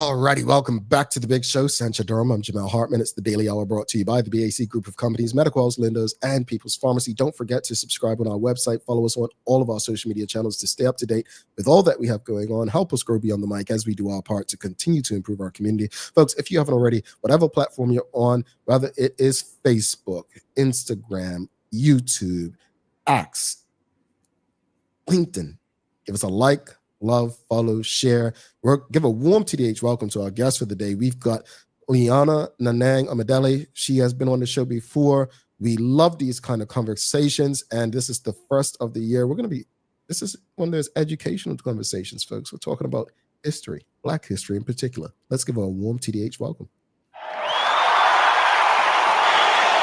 Alrighty, welcome back to the big show. Sancha Durham. I'm Jamel Hartman. It's the Daily Hour brought to you by the BAC Group of Companies, Medicals, Lindos, and People's Pharmacy. Don't forget to subscribe on our website. Follow us on all of our social media channels to stay up to date with all that we have going on. Help us grow beyond the mic as we do our part to continue to improve our community. Folks, if you haven't already, whatever platform you're on, whether it is Facebook, Instagram, YouTube, X, LinkedIn, give us a like, love, follow, share. Give a warm TDH welcome to our guest for the day. We've got Liana Nanang Omedele. She has been on the show before. We love these kind of conversations, and this is the first of the year. This is one of those educational conversations, folks. We're talking about history, Black history in particular. Let's give her a warm TDH welcome.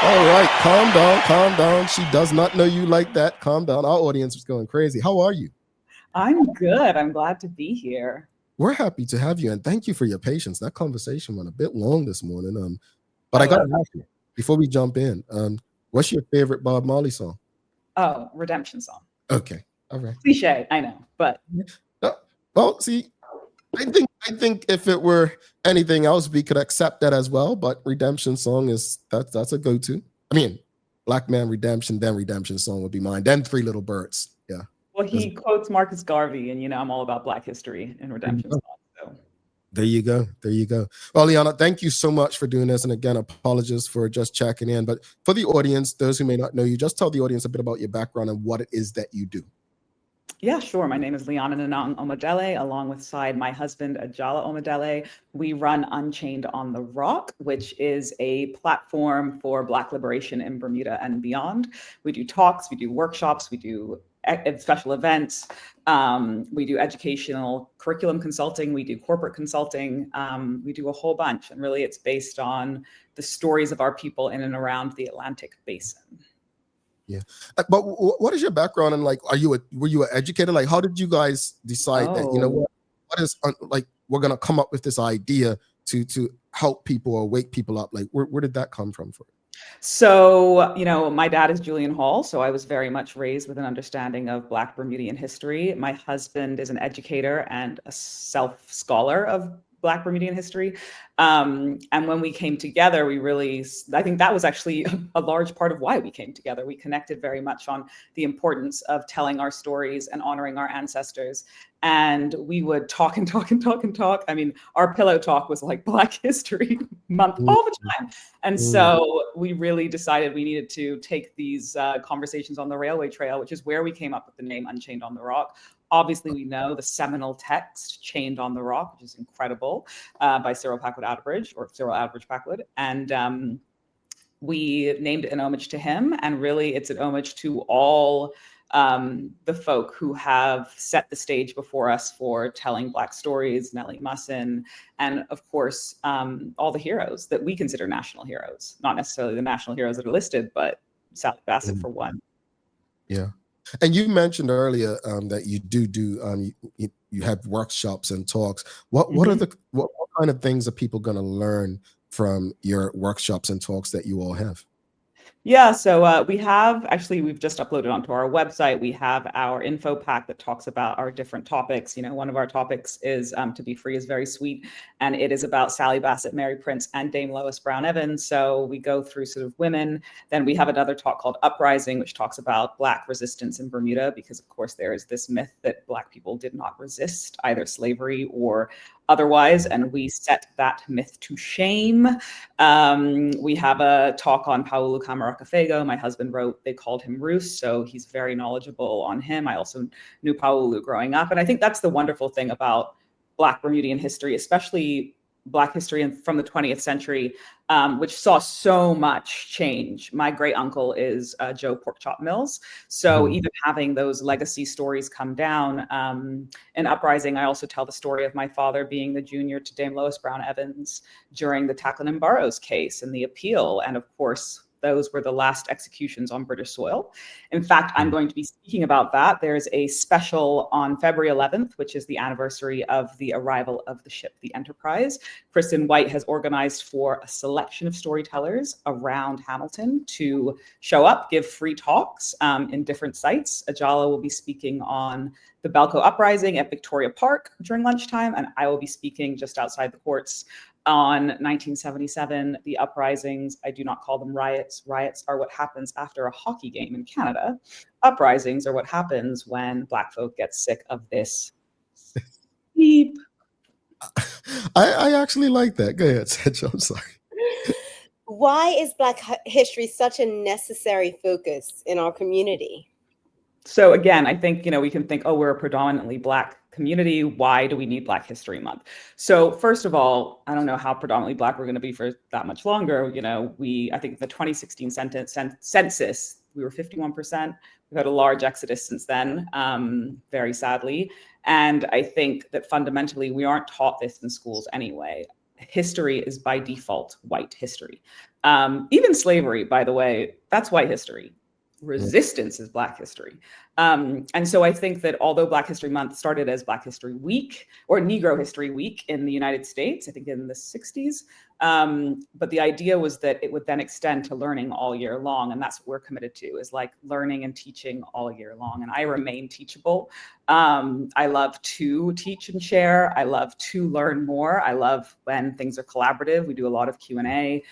All right, calm down. She does not know you like that. Calm down. Our audience is going crazy. How are you? I'm good. I'm glad to be here. We're happy to have you, and thank you for your patience. That conversation went a bit long this morning, but I got to ask you, before we jump in, what's your favorite Bob Marley song? Oh, Redemption Song. Okay, all right. Cliche, I know, but well, see, I think if it were anything else, we could accept that as well. But Redemption Song that's a go-to. I mean, Black Man Redemption, then Redemption Song would be mine. Then Three Little Birds. Yeah. Well, he quotes Marcus Garvey, and I'm all about Black history and redemption. So. There you go. Well, Liana, thank you so much for doing this. And again, apologies for just checking in. But for the audience, those who may not know you, just tell the audience a bit about your background and what it is that you do. Yeah, sure. My name is Liana Nanang Omedele, alongside my husband, Jamel Omedele. We run Unchained on the Rock, which is a platform for Black liberation in Bermuda and beyond. We do talks, we do workshops, we do special events. We do educational curriculum consulting. We do corporate consulting. We do a whole bunch. And really, it's based on the stories of our people in and around the Atlantic Basin. Yeah. But what is your background? And like, were you an educator? Like, how did you guys decide that, what is we're going to come up with this idea to help people or wake people up? Like, where did that come from for you? So, my dad is Julian Hall, so I was very much raised with an understanding of Black Bermudian history. My husband is an educator and a self-scholar of Black Bermudian history. And when we came together, I think that was actually a large part of why we came together. We connected very much on the importance of telling our stories and honoring our ancestors. And we would talk and talk and talk and talk. I mean, our pillow talk was like Black History Month all the time. And so we really decided we needed to take these conversations on the railway trail, which is where we came up with the name Unchained on the Rock. Obviously, we know the seminal text, Chained on the Rock, which is incredible, by Cyril Packwood Atteridge, or Cyril Atteridge Packwood. And we named it in homage to him. And really, it's an homage to all the folk who have set the stage before us for telling Black stories, Nellie Musson, and of course, all the heroes that we consider national heroes. Not necessarily the national heroes that are listed, but Sally Bassett for one. Yeah. And you mentioned earlier that you do you have workshops and talks. What kind of things are people going to learn from your workshops and talks that you all have? Yeah, so we've just uploaded onto our website. We have our info pack that talks about our different topics. One of our topics is To Be Free is Very Sweet, and it is about Sally Bassett, Mary Prince, and Dame Lois Brown Evans. So we go through sort of women. Then we have another talk called Uprising, which talks about Black resistance in Bermuda, because of course there is this myth that Black people did not resist either slavery or otherwise, and we set that myth to shame. We have a talk on Paulu Camaracafego. My husband wrote They Called Him Roos, so he's very knowledgeable on him. I also knew Paulu growing up, and I think that's the wonderful thing about Black Bermudian history, especially Black history from the 20th century, which saw so much change. My great uncle is Joe Porkchop Mills. So even having those legacy stories come down, in Uprising, I also tell the story of my father being the junior to Dame Lois Brown Evans during the Tackleton and Burroughs case and the appeal. And of course, those were the last executions on British soil. In fact, I'm going to be speaking about that. There's a special on February 11th, which is the anniversary of the arrival of the ship, the Enterprise. Kristen White has organized for a selection of storytellers around Hamilton to show up, give free talks in different sites. Ajala will be speaking on the Belko Uprising at Victoria Park during lunchtime, and I will be speaking just outside the courts on 1977, the uprisings. I do not call them riots. Riots are what happens after a hockey game in Canada. Uprisings are what happens when Black folk get sick of this beep. I actually like that. Go ahead, Sancha. I'm sorry. Why is Black history such a necessary focus in our community? So again, I think, we can think, oh, we're a predominantly Black community. Why do we need Black History Month? So first of all, I don't know how predominantly Black we're going to be for that much longer. I think the 2016 census, we were 51%. We've had a large exodus since then, very sadly. And I think that fundamentally we aren't taught this in schools anyway. History is by default white history. Even slavery, by the way, that's white history. Resistance is Black history. And so I think that although Black History Month started as Black History Week or Negro History Week in the United States, I think in the 60s, but the idea was that it would then extend to learning all year long. And that's what we're committed to, is like learning and teaching all year long. And I remain teachable. I love to teach and share. I love to learn more. I love when things are collaborative. We do a lot of Q&A.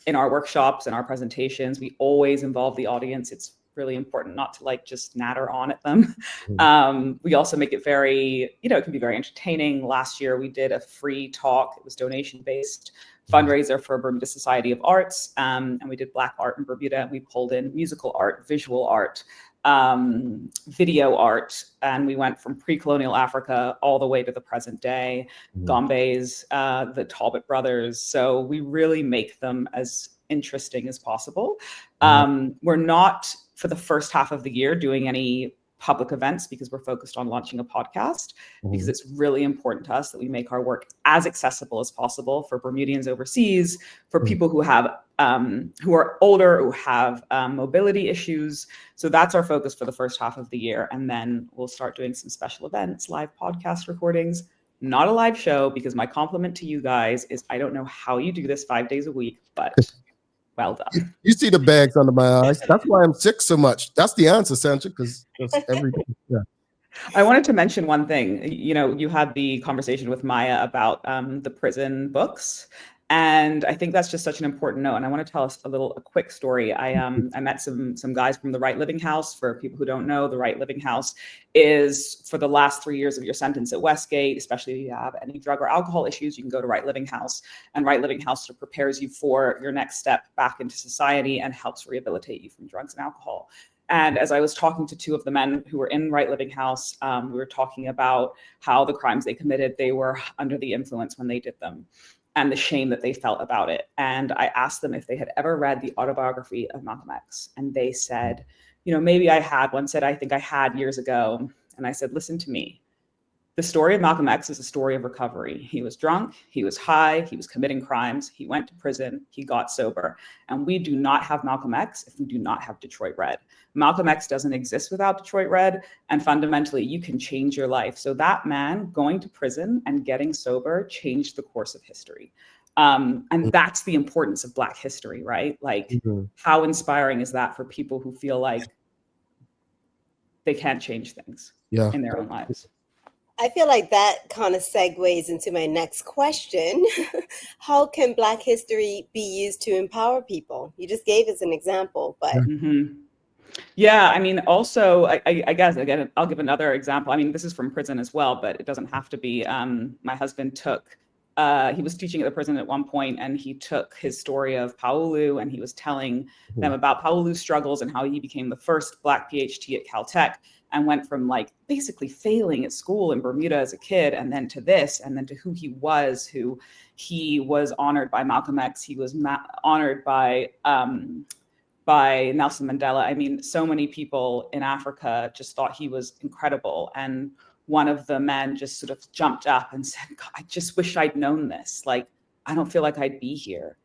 In our workshops and our presentations, we always involve the audience. It's really important not to just natter on at them. We also make it very, it can be very entertaining. Last year we did a free talk. It was donation-based fundraiser for Bermuda Society of Arts. And we did Black art in Bermuda. We pulled in musical art, visual art, video art, and we went from pre-colonial Africa all the way to the present day, Gombe's, the Talbot brothers. So we really make them as interesting as possible. We're not, for the first half of the year, doing any public events because we're focused on launching a podcast, because it's really important to us that we make our work as accessible as possible for Bermudians overseas, for people who have who are older, who have mobility issues. So that's our focus for the first half of the year. And then we'll start doing some special events, live podcast recordings, not a live show, because my compliment to you guys is I don't know how you do this 5 days a week, but well done. You see the bags under my eyes. That's why I'm sick so much. That's the answer, Sancha, because every day. Yeah. I wanted to mention one thing. You had the conversation with Maya about the prison books. And I think that's just such an important note. And I want to tell us a quick story. I met some guys from the Right Living House. For people who don't know, the Right Living House is for the last 3 years of your sentence at Westgate, especially if you have any drug or alcohol issues, you can go to Right Living House. And Right Living House sort of prepares you for your next step back into society and helps rehabilitate you from drugs and alcohol. And as I was talking to two of the men who were in Right Living House, we were talking about how the crimes they committed, they were under the influence when they did them, and the shame that they felt about it. And I asked them if they had ever read the autobiography of Malcolm X. And they said, maybe I had. One said, I think I had years ago. And I said, listen to me. The story of Malcolm X is a story of recovery. He was drunk, he was high, he was committing crimes, he went to prison, he got sober. And we do not have Malcolm X if we do not have Detroit Red. Malcolm X doesn't exist without Detroit Red. And fundamentally, you can change your life. So that man going to prison and getting sober changed the course of history. And that's the importance of Black history, right? How inspiring is that for people who feel like they can't change things in their own lives? I feel like that kind of segues into my next question. How can Black history be used to empower people? You just gave us an example, but. Yeah, I mean, also, I guess, again, I'll give another example. I mean, this is from prison as well, but it doesn't have to be. My husband he was teaching at the prison at one point, and he took his story of Paulu, and he was telling them about Paulu's struggles and how he became the first Black PhD at Caltech, and went from basically failing at school in Bermuda as a kid, and then to this, and then to who he was honored by Malcolm X. He was honored by Nelson Mandela. I mean, so many people in Africa just thought he was incredible. And one of the men just sort of jumped up and said, God, I just wish I'd known this. I don't feel like I'd be here.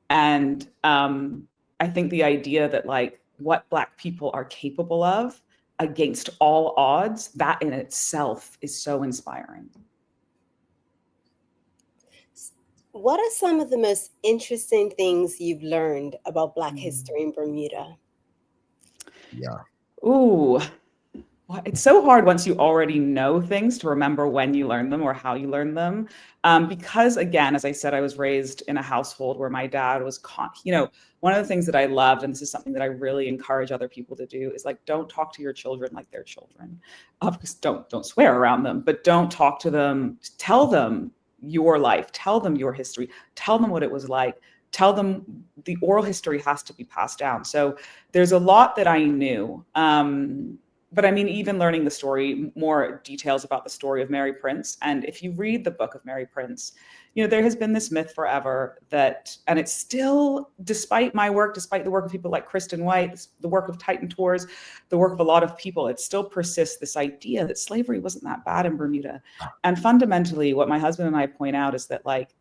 And I think the idea that what Black people are capable of against all odds, that in itself is so inspiring. What are some of the most interesting things you've learned about Black history in Bermuda? Yeah. Ooh, Well, it's so hard once you already know things to remember when you learn them or how you learn them. Because again, as I said, I was raised in a household where my dad was, one of the things that I loved, and this is something that I really encourage other people to do, is like, don't talk to your children like they're children. Because don't swear around them, but don't talk to them. Tell them your life, tell them your history, tell them what it was like. Tell them the oral history has to be passed down. So there's a lot that I knew. But I mean, even learning the story, more details about the story of Mary Prince. And if you read the book of Mary Prince, there has been this myth forever that, and it's still, despite my work, despite the work of people like Kristen White, the work of Titan Tours, the work of a lot of people, it still persists, this idea that slavery wasn't that bad in Bermuda. And fundamentally, what my husband and I point out is that, like,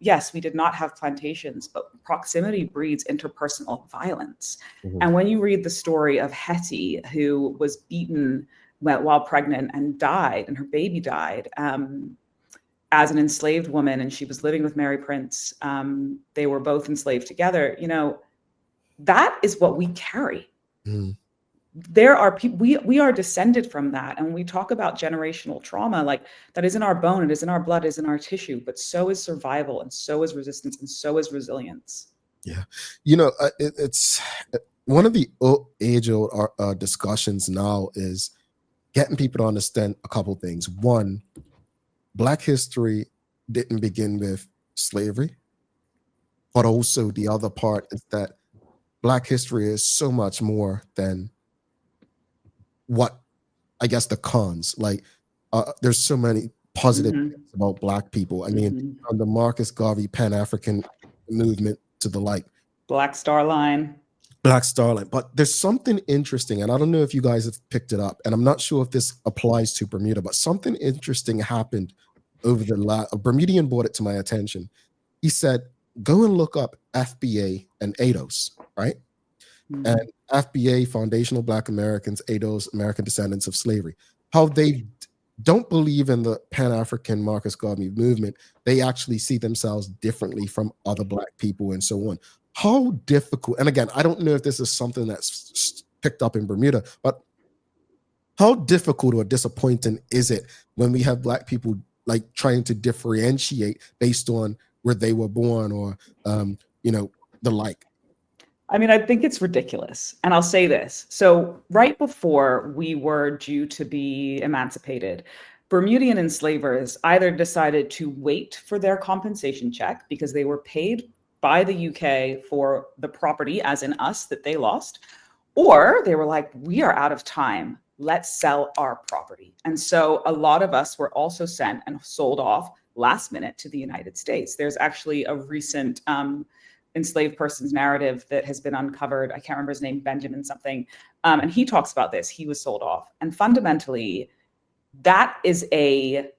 yes, we did not have plantations, but proximity breeds interpersonal violence. Mhm. And when you read the story of Hetty, who was beaten while pregnant and died, and her baby died, as an enslaved woman, and she was living with Mary Prince. They were both enslaved together. That is what we carry. Mm. There are people, we are descended from that. And when we talk about generational trauma, like, that is in our bone, it is in our blood, it is in our tissue, but so is survival, and so is resistance, and so is resilience. Yeah. It's one of the age-old discussions now is getting people to understand a couple things. One, Black history didn't begin with slavery, but also the other part is that Black history is so much more than what, I guess, the cons. Like, there's so many positive things about Black people. I mean, from the Marcus Garvey Pan-African movement to the Black Star Line. But there's something interesting, and I don't know if you guys have picked it up, and I'm not sure if this applies to Bermuda, but something interesting happened over a Bermudian brought it to my attention. He said, go and look up FBA and ADOS, right? And FBA, Foundational Black Americans, ADOS, American Descendants of Slavery, how they don't believe in the Pan-African Marcus Garvey movement. They actually see themselves differently from other Black people and so on. How difficult, and again, I don't know if this is something that's picked up in Bermuda, but how difficult or disappointing is it when we have Black people like trying to differentiate based on where they were born or, the like? I mean, I think it's ridiculous. And I'll say this. So right before we were due to be emancipated, Bermudian enslavers either decided to wait for their compensation check because they were paid by the UK for the property, as in us, that they lost, or they were like, we are out of time. Let's sell our property. And so a lot of us were also sent and sold off last minute to the United States. There's actually a recent enslaved person's narrative that has been uncovered. I can't remember his name, Benjamin something. And he talks about this. He was sold off. And fundamentally, that is a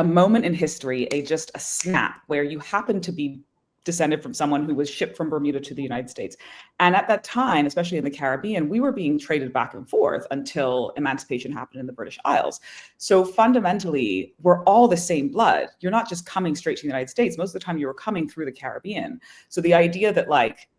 moment in history, just a snap where you happen to be descended from someone who was shipped from Bermuda to the United States. And at that time, especially in the Caribbean, we were being traded back and forth until emancipation happened in the British Isles. So fundamentally, we're all the same blood. You're not just coming straight to the United States. Most of the time you were coming through the Caribbean. So the idea that, like,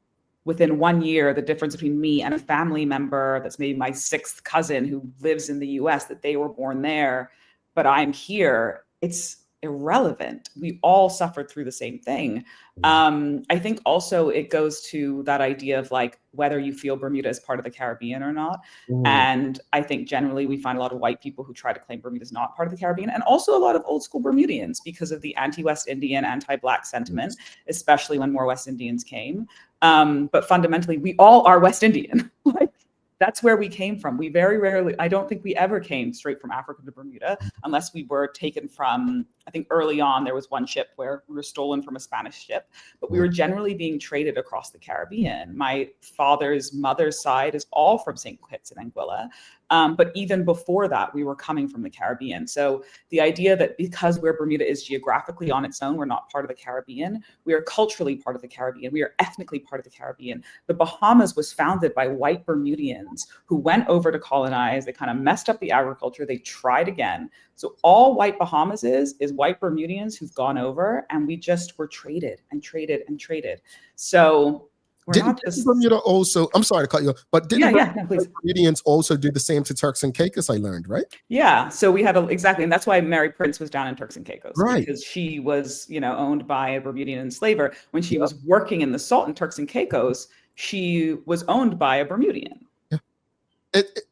within 1 year, the difference between me and a family member that's maybe my sixth cousin who lives in the US, that they were born there, but I'm here, it's irrelevant. We all suffered through the same thing. I think also it goes to that idea of, like, whether you feel Bermuda is part of the Caribbean or not. And I think generally we find a lot of white people who try to claim Bermuda is not part of the Caribbean, and also a lot of old school Bermudians because of the anti-West Indian, anti-Black sentiment, especially when more West Indians came. But fundamentally, we all are West Indian. Like, that's where we came from. We very rarely, I don't think we ever came straight from Africa to Bermuda, unless we were taken from, I think early on, there was one ship where we were stolen from a Spanish ship, but we were generally being traded across the Caribbean. My father's mother's side is all from St. Kitts and Anguilla. But even before that, we were coming from the Caribbean. So the idea that because where Bermuda is geographically on its own, we're not part of the Caribbean, we are culturally part of the Caribbean, we are ethnically part of the Caribbean. The Bahamas was founded by white Bermudians who went over to colonize. They kind of messed up the agriculture. They tried again. So all white Bahamas is white Bermudians who've gone over, and we just were traded and traded and traded. So Didn't Bermuda also, I'm sorry to cut you off, but didn't no, please. Bermudians also do the same to Turks and Caicos, I learned, right? Yeah, so we had exactly, and that's why Mary Prince was down in Turks and Caicos, Right. because she was, owned by a Bermudian enslaver. When she was working in the salt in Turks and Caicos, she was owned by a Bermudian. Yeah.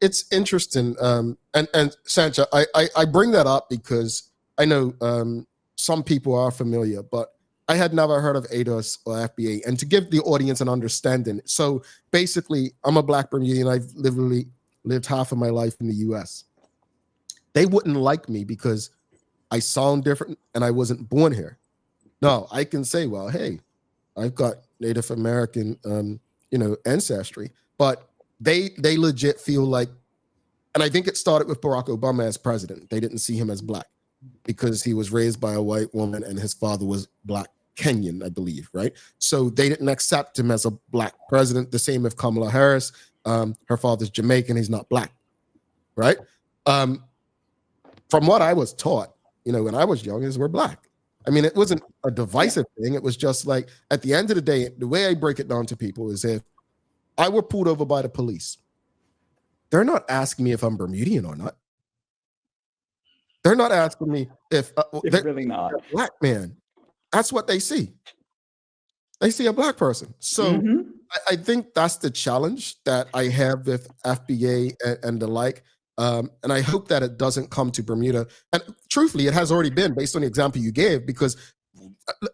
It's interesting. And Sancha, I bring that up because I know some people are familiar, but I had never heard of ADOS or FBA. And to give the audience an understanding, so basically, I'm a Black Bermudian. I've literally lived half of my life in the US. They wouldn't like me because I sound different and I wasn't born here. No, I can say, well, hey, I've got Native American, ancestry, but they legit feel like, and I think it started with Barack Obama as president. They didn't see him as Black because he was raised by a white woman and his father was Black Kenyan, I believe, right? So they didn't accept him as a Black president. The same with Kamala Harris. Her father's Jamaican, he's not Black, right? From what I was taught, when I was young, is we're Black. I mean, it wasn't a divisive thing. It was just like, at the end of the day, the way I break it down to people is if I were pulled over by the police, they're not asking me if I'm Bermudian or not. They're not asking me if they're really not a Black man. That's what they see. They see a Black person. So I think that's the challenge that I have with FBA and the like. And I hope that it doesn't come to Bermuda. And truthfully, it has already been based on the example you gave, because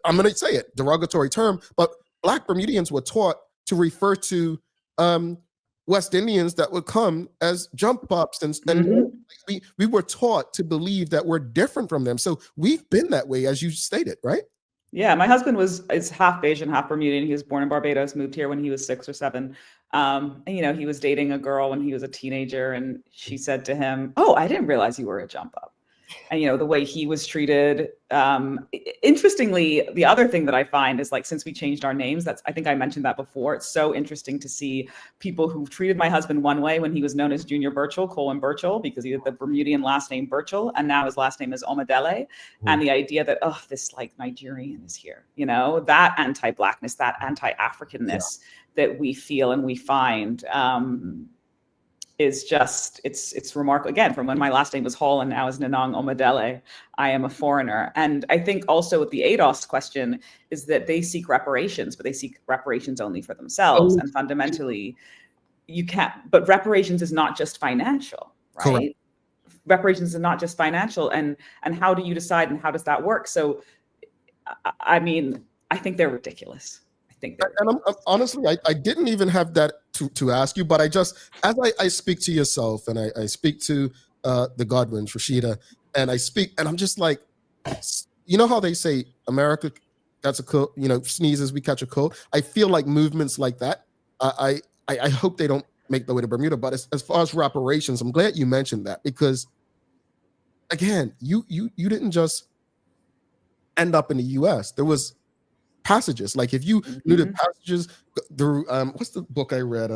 I'm going to say it, derogatory term, but Black Bermudians were taught to refer to West Indians that would come as jump ups. And we were taught to believe that we're different from them. So we've been that way, as you stated, right? Yeah, my husband is half Asian, half Bermudian. He was born in Barbados, moved here when he was 6 or 7. And, he was dating a girl when he was a teenager, and she said to him, "Oh, I didn't realize you were a jump up." And, the way he was treated. Interestingly, the other thing that I find is, like, since we changed our names, I think I mentioned that before. It's so interesting to see people who treated my husband one way when he was known as Junior Burchell, Colin Burchell, because he had the Bermudian last name Burchell, and now his last name is Omedele. And the idea that, this like Nigerian is here, that anti-Blackness, that anti-Africanness that we feel and we find, is just, it's remarkable. Again, from when my last name was Hall and now is Nanang Omedele, I am a foreigner. And I think also with the ADOS question is that they seek reparations, but they seek reparations only for themselves. And fundamentally, you can't, but reparations is not just financial, right? Correct. Reparations is not just financial. And how do you decide, and how does that work? So, I mean, I think they're ridiculous. And I'm honestly, I didn't even have that to ask you, but I just, as I speak to yourself and I speak to the Godwins, Rashida, and I speak, and I'm just like, how they say America gets a cold, sneezes, we catch a cold. I feel like movements like that, I hope they don't make their way to Bermuda. But as far as reparations, I'm glad you mentioned that, because again, you didn't just end up in the US. There was passages. Like, if you knew the passages through what's the book I read?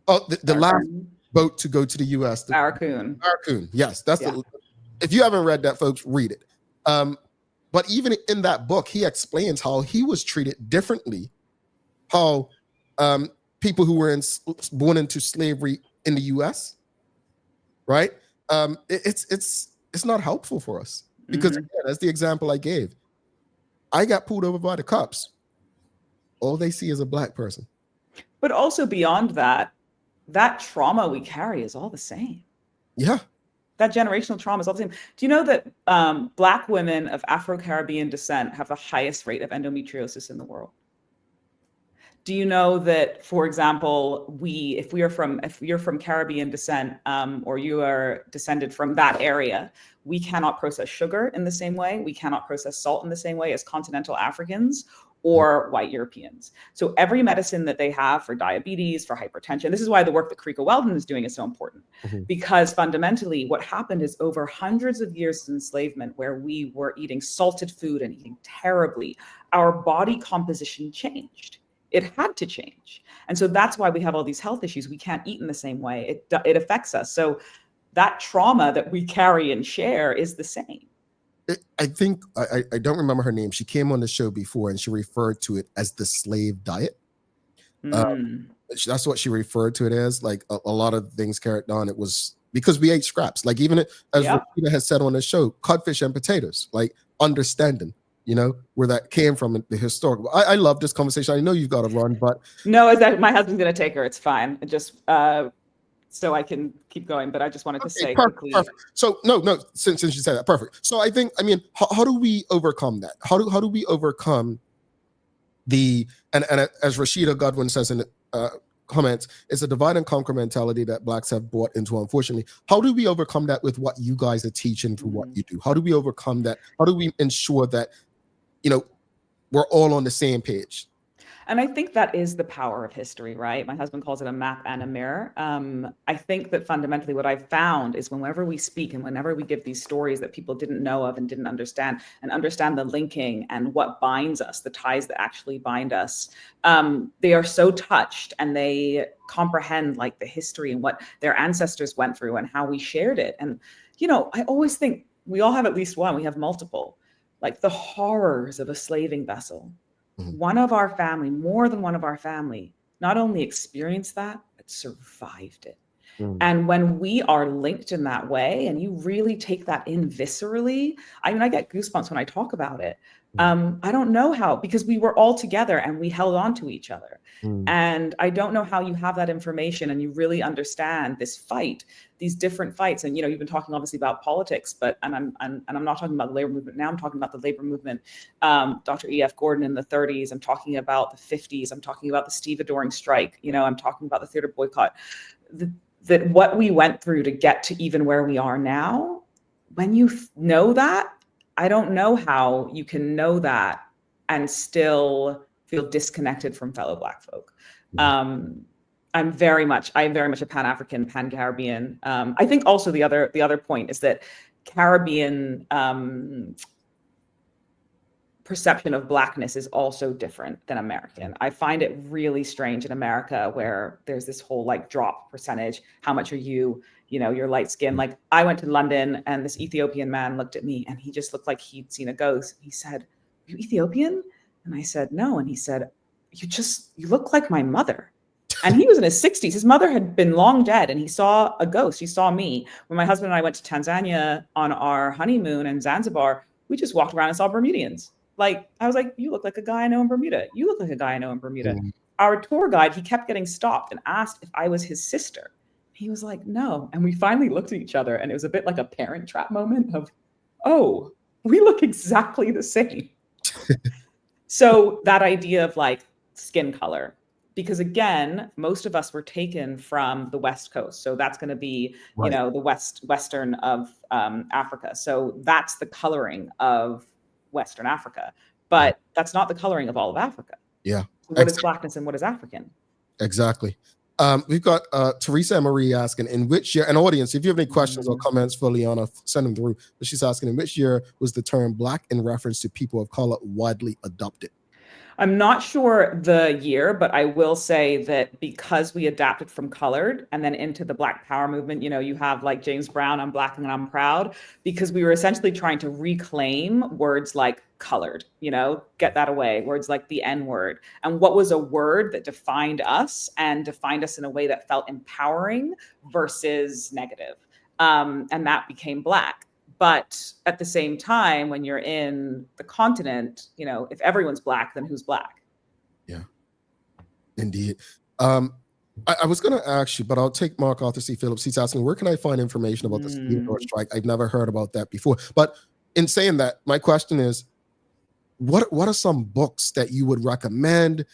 The last boat to go to the US. Barracoon. Yes, that's the. If you haven't read that, folks, read it. But even in that book, he explains how he was treated differently. How people who were born into slavery in the US, right? It's not helpful for us, because again, that's the example I gave. I got pulled over by the cops. All they see is a Black person. But also beyond that, that trauma we carry is all the same. Yeah. That generational trauma is all the same. Do you know that Black women of Afro-Caribbean descent have the highest rate of endometriosis in the world? Do you know that, for example, if you're from Caribbean descent, or you are descended from that area, we cannot process sugar in the same way. We cannot process salt in the same way as continental Africans or white Europeans. So every medicine that they have for diabetes, for hypertension, this is why the work that Karika Weldon is doing is so important, because fundamentally what happened is, over hundreds of years of enslavement, where we were eating salted food and eating terribly, our body composition changed. It had to change. And so that's why we have all these health issues. We can't eat in the same way. It affects us. So that trauma that we carry and share is the same. I think I don't remember her name. She came on the show before and she referred to it as the slave diet. Mm. That's what she referred to it as. Like a lot of things carried on. It was because we ate scraps. Like even as Yep. Rashida has said on the show, codfish and potatoes. Like understanding, where that came from, the historical. I love this conversation. I know you've got to run, but No, my husband's going to take her. It's fine. Just so I can keep going. But I just wanted to say quickly. Perfect. So no, since you said that, perfect. So I how do we overcome that? How do we overcome and as Rashida Godwin says in comments, it's a divide and conquer mentality that Blacks have brought into, unfortunately. How do we overcome that with what you guys are teaching through what you do? How do we overcome that? How do we ensure that, we're all on the same page? And I think that is the power of history, right? My husband calls it a map and a mirror. I think that fundamentally what I've found is whenever we speak and whenever we give these stories that people didn't know of and didn't understand, and understand the linking and what binds us, the ties that actually bind us, they are so touched and they comprehend like the history and what their ancestors went through and how we shared it. And, I always think we all have at least one, we have multiple, like the horrors of a slaving vessel. One of our family, more than one of our family, not only experienced that, but survived it. And when we are linked in that way, and you really take that in viscerally, I get goosebumps when I talk about it. I don't know how, because we were all together and we held on to each other. And I don't know how you have that information and you really understand this fight, these different fights. And, you've been talking obviously about politics, but, and I'm not talking about the labor movement now, I'm talking about the labor movement. Dr. E.F. Gordon in the 30s, I'm talking about the 50s, I'm talking about the stevedoring strike, I'm talking about the theater boycott. That what we went through to get to even where we are now, when you know that, I don't know how you can know that and still feel disconnected from fellow Black folk. I'm very much a Pan-African, Pan-Caribbean. I think also the other point is that Caribbean perception of Blackness is also different than American. I find it really strange in America where there's this whole like drop percentage. How much are you? You're light skinned. Like I went to London and this Ethiopian man looked at me and he just looked like he'd seen a ghost. He said, "Are you Ethiopian?" And I said, "No." And he said, you look like my mother." And he was in his 60s. His mother had been long dead and he saw a ghost. He saw me. When my husband and I went to Tanzania on our honeymoon in Zanzibar, we just walked around and saw Bermudians. Like, I was like, "You look like a guy I know in Bermuda. You look like a guy I know in Bermuda." Our tour guide, he kept getting stopped and asked if I was his sister. He was like, "No." And we finally looked at each other and it was a bit like a Parent Trap moment of, oh, we look exactly the same. So that idea of like skin color, because again, most of us were taken from the West Coast. So that's going to be, Right. The western of Africa. So that's the coloring of Western Africa, but that's not the coloring of all of Africa. Yeah. So what is Blackness and what is African? Exactly. We've got Teresa and Marie asking, in which year, and audience, if you have any questions or comments for Liana, send them through. But she's asking, in which year was the term Black in reference to people of color widely adopted? I'm not sure the year, but I will say that because we adapted from colored and then into the Black Power movement, you have like James Brown, "I'm Black and I'm proud," because we were essentially trying to reclaim words like colored, get that away, words like the N word. And what was a word that defined us and defined us in a way that felt empowering versus negative. And that became Black. But at the same time, when you're in the continent, if everyone's Black, then who's Black? Yeah, indeed. I was going to ask you, but I'll take Mark Arthur C. Phillips. He's asking, where can I find information about the stevedore strike? I've never heard about that before. But in saying that, my question is, what are some books that you would recommend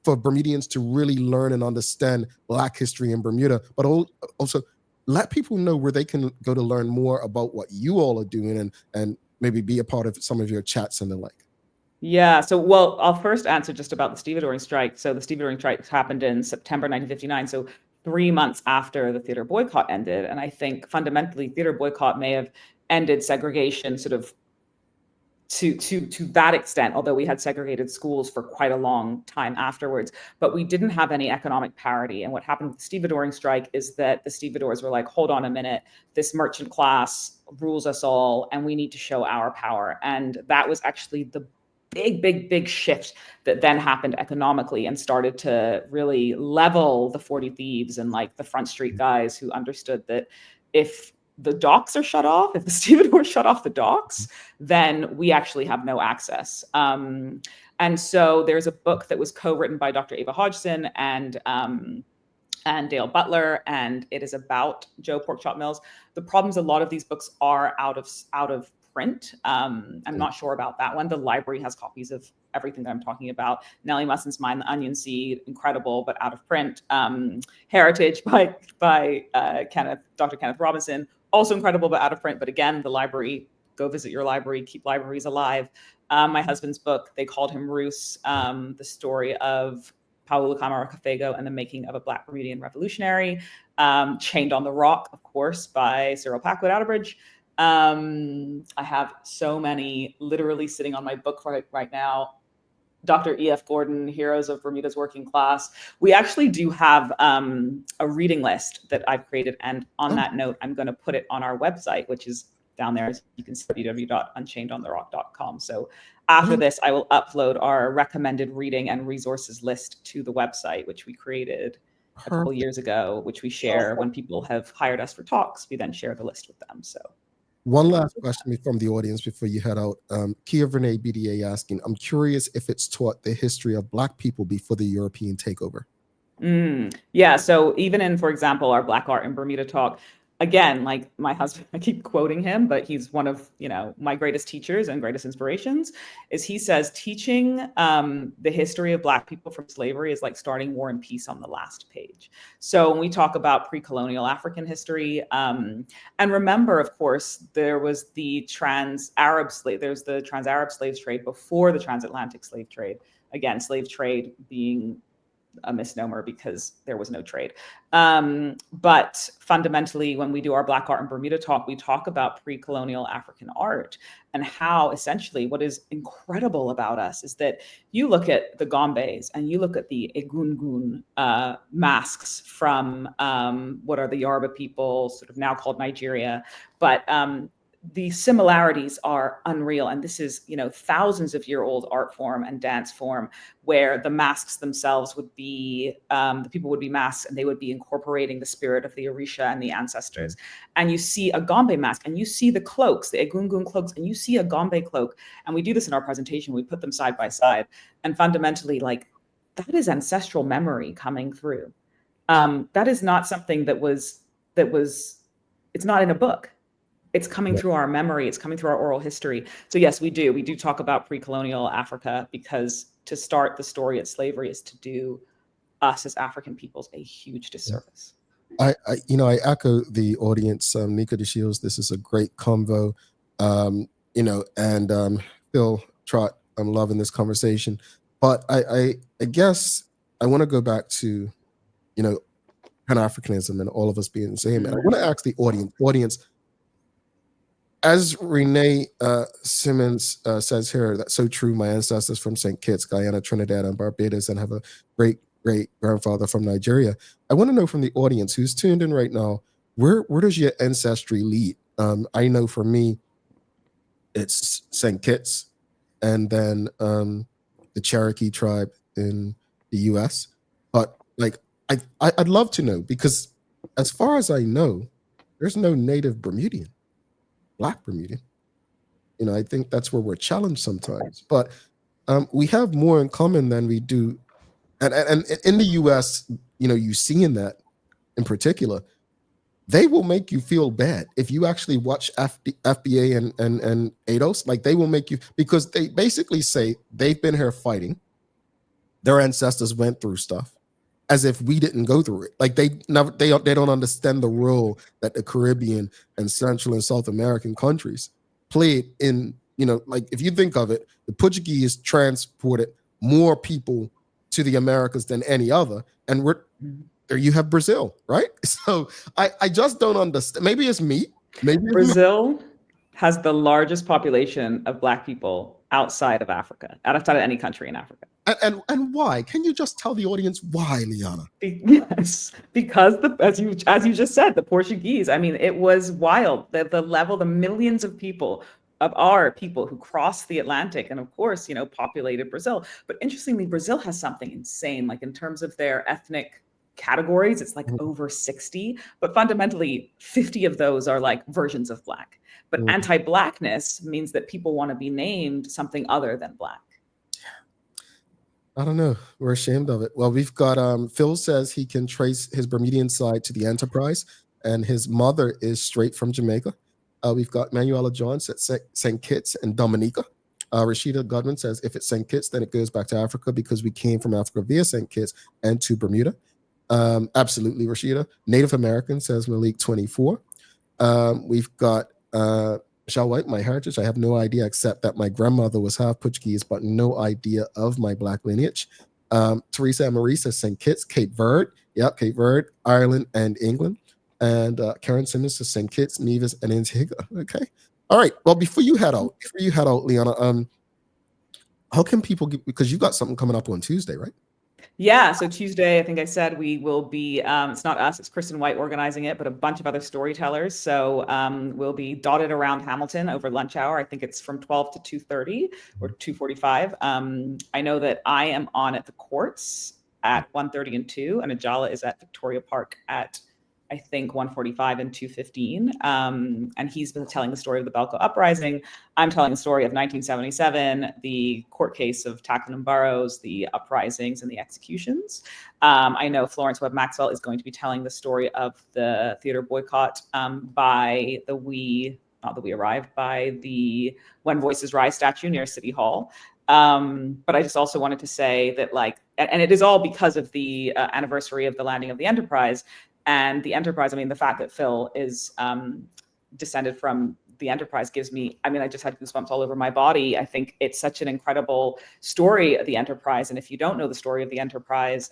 for Bermudians to really learn and understand Black history in Bermuda, but also let people know where they can go to learn more about what you all are doing and maybe be a part of some of your chats and the like? Yeah. So, well, I'll first answer just about the stevedoring strike. So the stevedoring strike happened in September 1959. So 3 months after the theater boycott ended. And I think fundamentally theater boycott may have ended segregation sort of to that extent, although we had segregated schools for quite a long time afterwards, but we didn't have any economic parity. And what happened with the stevedoring strike is that the stevedores were like, hold on a minute, this merchant class rules us all, and we need to show our power. And that was actually the big shift that then happened economically and started to really level the 40 Thieves and like the Front Street guys who understood that if the docks are shut off, if the stevedores shut off the docks, then we actually have no access. And so there's a book that was co-written by Dr. Ava Hodgson and Dale Butler, and it is about Joe Porkchop Mills. The problem is a lot of these books are out of print. I'm not sure about that one. The library has copies of everything that I'm talking about. Nellie Musson's Mind, The Onion Seed, incredible, but out of print. Heritage by Dr. Kenneth Robinson, also incredible, but out of print. But again, the library, go visit your library, keep libraries alive. My husband's book, They Called Him Roos, the story of Paulo Câmara Cafego and the making of a Black Bermudian revolutionary. Chained on the Rock, of course, by Cyril Packwood Outerbridge. I have so many literally sitting on my book right now. Dr. E.F. Gordon, Heroes of Bermuda's Working Class. We actually do have a reading list that I've created. And on that note, I'm going to put it on our website, which is down there. You can see www.unchainedontherock.com. So after this, I will upload our recommended reading and resources list to the website, which we created a couple years ago, which we share when people have hired us for talks. We then share the list with them. So one last question from the audience before you head out. Kia Vernay BDA asking, I'm curious if it's taught the history of Black people before the European takeover. Yeah, so even in, for example, our Black Art in Bermuda talk, again, like my husband, I keep quoting him, but he's one of, my greatest teachers and greatest inspirations, is he says teaching the history of Black people from slavery is like starting War and Peace on the last page. So when we talk about pre-colonial African history, and remember, of course, there was the trans-Arab slave slave trade before the transatlantic slave trade. Again, slave trade being a misnomer because there was no trade. But fundamentally, when we do our Black Art in Bermuda talk, we talk about pre-colonial African art and how essentially what is incredible about us is that you look at the Gombes and you look at the Egungun masks from what are the Yoruba people, sort of now called Nigeria, but the similarities are unreal. And this is, thousands of year old art form and dance form where the masks themselves would be, the people would be masks and they would be incorporating the spirit of the Orisha and the ancestors. And you see a Gombe mask and you see the cloaks, the Egungun cloaks, and you see a Gombe cloak. And we do this in our presentation. We put them side by side. And fundamentally, like, that is ancestral memory coming through. That is not something that was, it's not in a book. It's coming through our memory. It's coming through our oral history. So yes, we do talk about pre-colonial Africa because to start the story of slavery is to do us as African peoples a huge disservice. I echo the audience. Nika DeShields, this is a great convo. And Phil Trott, I'm loving this conversation. But I guess I want to go back to, Pan-Africanism and all of us being the same. And I want to ask the audience, as Renee Simmons says here, that's so true. My ancestors from St. Kitts, Guyana, Trinidad, and Barbados, and have a great-great-grandfather from Nigeria. I want to know from the audience who's tuned in right now, where does your ancestry lead? I know for me, it's St. Kitts, and then the Cherokee tribe in the U.S. But I'd love to know, because as far as I know, there's no native Bermudian. Black Bermudian. I think that's where we're challenged sometimes. But we have more in common than we do. And in the US, you see in that in particular, they will make you feel bad. If you actually watch FBA and ADOS, like they will make you, because they basically say they've been here fighting. Their ancestors went through stuff as if we didn't go through it. Like they don't understand the role that the Caribbean and Central and South American countries played in, like if you think of it, the Portuguese transported more people to the Americas than any other. And there you have Brazil, right? So I just don't understand. Maybe it's me. Brazil has the largest population of Black people outside of Africa, outside of any country in Africa. And why? Can you just tell the audience why, Liana? Yes, because as you just said, the Portuguese. I mean, it was wild. The level, the millions of people of our people who crossed the Atlantic, and of course, populated Brazil. But interestingly, Brazil has something insane, like in terms of their ethnic categories, it's like over 60, but fundamentally 50 of those are like versions of Black. But anti-Blackness means that people want to be named something other than Black. I don't know. We're ashamed of it. Well, we've got Phil says he can trace his Bermudian side to the Enterprise, and his mother is straight from Jamaica. We've got Manuela Johns at St. Kitts and Dominica. Rashida Godwin says if it's St. Kitts, then it goes back to Africa because we came from Africa via St. Kitts and to Bermuda. Absolutely, Rashida. Native American says Malik 24. We've got Michelle White, my heritage. I have no idea except that my grandmother was half Portuguese, but no idea of my Black lineage. Teresa and Marie says St. Kitts, Cape Verde. Yep, Cape Verde, Ireland, and England. And Karen Simmons says St. Kitts, Nevis, and Antigua. Okay. All right. Well, before you head out, Liana, how can people get, because you got something coming up on Tuesday, right? Yeah, so Tuesday, I think I said we will be, it's not us, it's Kristen White organizing it, but a bunch of other storytellers. So we'll be dotted around Hamilton over lunch hour. I think it's from 12 to 2:30 or 2:45. I know that I am on at the courts at 1:30 and 2, and Ajala is at Victoria Park at, I think, 1:45 and 2:15. And he's been telling the story of the Belko Uprising. I'm telling the story of 1977, the court case of Tacklin and Burroughs, the uprisings and the executions. I know Florence Webb Maxwell is going to be telling the story of the theater boycott by the When Voices Rise statue near City Hall. But I just also wanted to say that, like, and it is all because of the anniversary of the landing of the Enterprise. And the Enterprise, I mean, the fact that Phil is descended from the Enterprise gives me, I mean, I just had goosebumps all over my body. I think it's such an incredible story of the Enterprise. And if you don't know the story of the Enterprise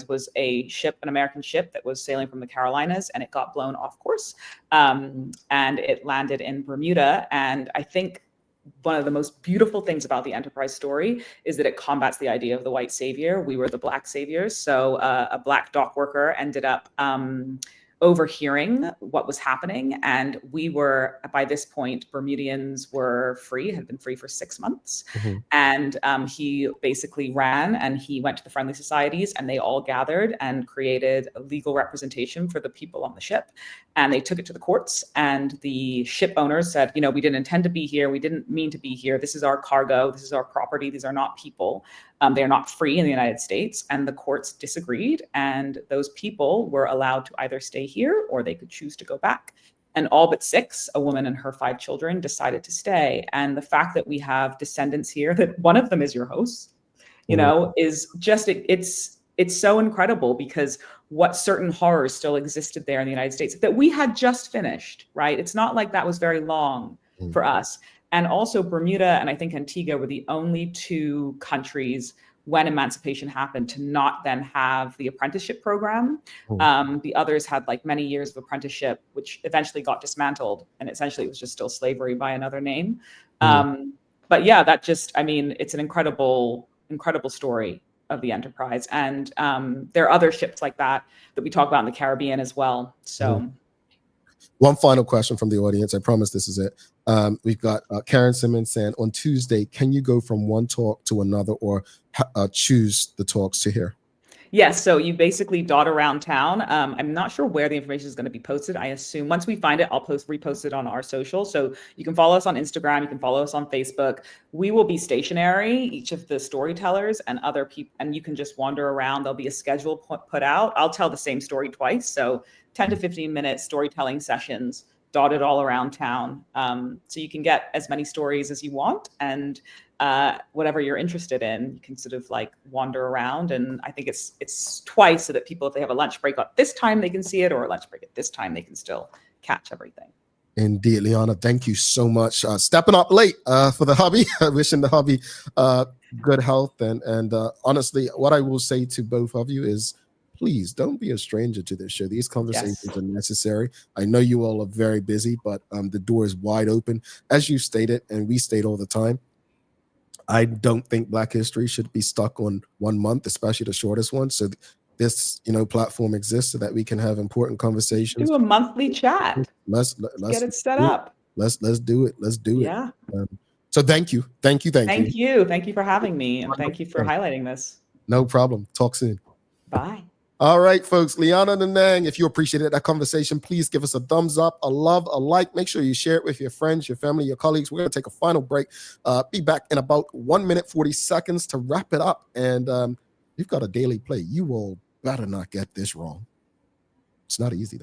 was a ship, an American ship that was sailing from the Carolinas, and it got blown off course. And it landed in Bermuda. And I think one of the most beautiful things about the Enterprise story is that it combats the idea of the white savior. We were the Black saviors. So a Black dock worker ended up overhearing what was happening. And we were, by this point, Bermudians were free, had been free for 6 months. Mm-hmm. And he basically ran and he went to the friendly societies, and they all gathered and created a legal representation for the people on the ship. And they took it to the courts, and the ship owners said, we didn't intend to be here. We didn't mean to be here. This is our cargo. This is our property. These are not people. They are not free in the United States. And the courts disagreed. And those people were allowed to either stay here or they could choose to go back. And all but 6, a woman and her 5 children, decided to stay. And the fact that we have descendants here, that one of them is your host, is just, it's so incredible, because what certain horrors still existed there in the United States that we had just finished, right? It's not like that was very long for us. And also Bermuda and I think Antigua were the only 2 countries when emancipation happened to not then have the apprenticeship program. The others had like many years of apprenticeship, which eventually got dismantled. And essentially it was just still slavery by another name. But yeah, that just, I mean, it's an incredible, incredible story of the Enterprise. And there are other ships like that we talk about in the Caribbean as well. So. One final question from the audience. I promise this is it. We've got Karen Simmons saying, on Tuesday, can you go from one talk to another or choose the talks to hear? Yes, so you basically dot around town. I'm not sure where the information is going to be posted. I assume once we find it, I'll repost it on our social. So you can follow us on Instagram. You can follow us on Facebook. We will be stationary, each of the storytellers and other people, and you can just wander around. There'll be a schedule put out. I'll tell the same story twice. So 10 to 15 minute storytelling sessions dotted all around town. So you can get as many stories as you want, and whatever you're interested in, you can sort of like wander around. And I think it's twice, so that people, if they have a lunch break at this time, they can see it, or a lunch break at this time, they can still catch everything. Indeed, Liana, thank you so much. Stepping up late for the hubby, wishing the hubby good health. And honestly, what I will say to both of you is, please don't be a stranger to this show. These conversations are necessary. I know you all are very busy, but the door is wide open. As you stated, and we state all the time, I don't think Black History should be stuck on 1 month, especially the shortest one. So this, platform exists so that we can have important conversations. Do a monthly chat. Let's Get it set up. Let's do it. Let's do it. Yeah. So thank you. Thank you for having me, and thank you for highlighting this. No problem. Talk soon. Bye. All right, folks. Liana Nanang, if you appreciated that conversation, please give us a thumbs up, a love, a like. Make sure you share it with your friends, your family, your colleagues. We're going to take a final break. Be back in about 1 minute, 40 seconds to wrap it up. And you've got a daily play. You all better not get this wrong. It's not easy.